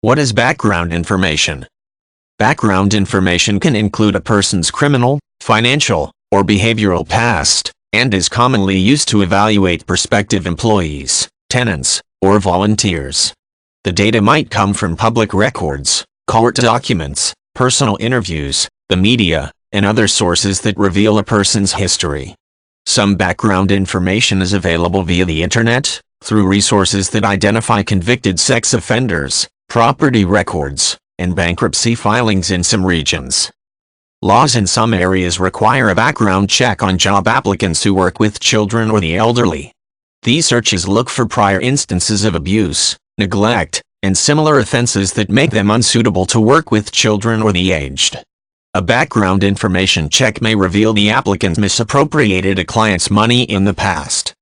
What is background information? Background information can include a person's criminal, financial, or behavioral past, and is commonly used to evaluate prospective employees, tenants, or volunteers. The data might come from public records, court documents, personal interviews, the media, and other sources that reveal a person's history. Some background information is available via the internet, through resources that identify convicted sex offenders, property records, and bankruptcy filings in some regions. Laws in some areas require a background check on job applicants who work with children or the elderly. These searches look for prior instances of abuse, neglect, and similar offenses that make them unsuitable to work with children or the aged. A background information check may reveal the applicant misappropriated a client's money in the past.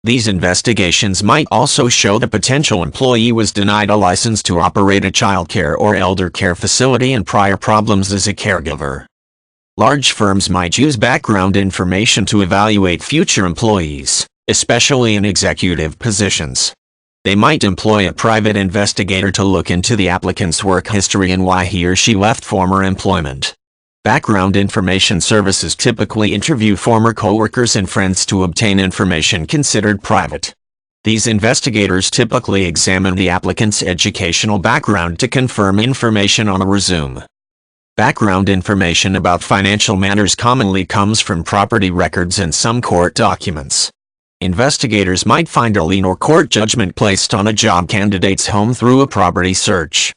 These investigations might also show the potential employee was denied a license to operate a child care or elder care facility and prior problems as a caregiver. Large firms might use background information to evaluate future employees, especially in executive positions. They might employ a private investigator to look into the applicant's work history and why he or she left former employment. Background information services typically interview former coworkers and friends to obtain information considered private. These investigators typically examine the applicant's educational background to confirm information on a resume. Background information about financial matters commonly comes from property records and some court documents. Investigators might find a lien or court judgment placed on a job candidate's home through a property search.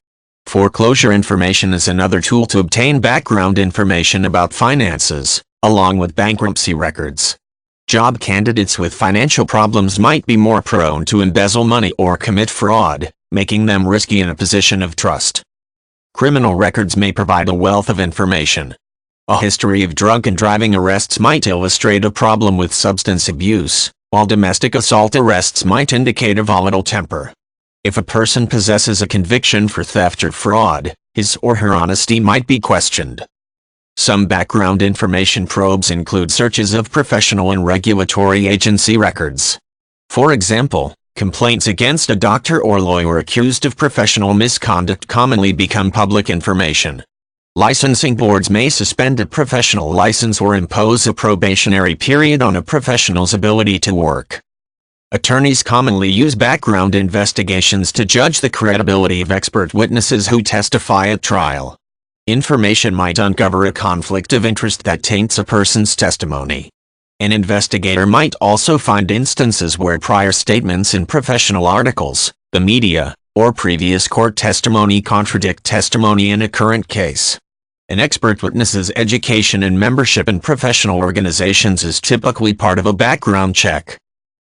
Foreclosure information is another tool to obtain background information about finances, along with bankruptcy records. Job candidates with financial problems might be more prone to embezzle money or commit fraud, making them risky in a position of trust. Criminal records may provide a wealth of information. A history of drunken driving arrests might illustrate a problem with substance abuse, while domestic assault arrests might indicate a volatile temper. If a person possesses a conviction for theft or fraud, his or her honesty might be questioned. Some background information probes include searches of professional and regulatory agency records. For example, complaints against a doctor or lawyer accused of professional misconduct commonly become public information. Licensing boards may suspend a professional license or impose a probationary period on a professional's ability to work. Attorneys commonly use background investigations to judge the credibility of expert witnesses who testify at trial. Information might uncover a conflict of interest that taints a person's testimony. An investigator might also find instances where prior statements in professional articles, the media, or previous court testimony contradict testimony in a current case. An expert witness's education and membership in professional organizations is typically part of a background check.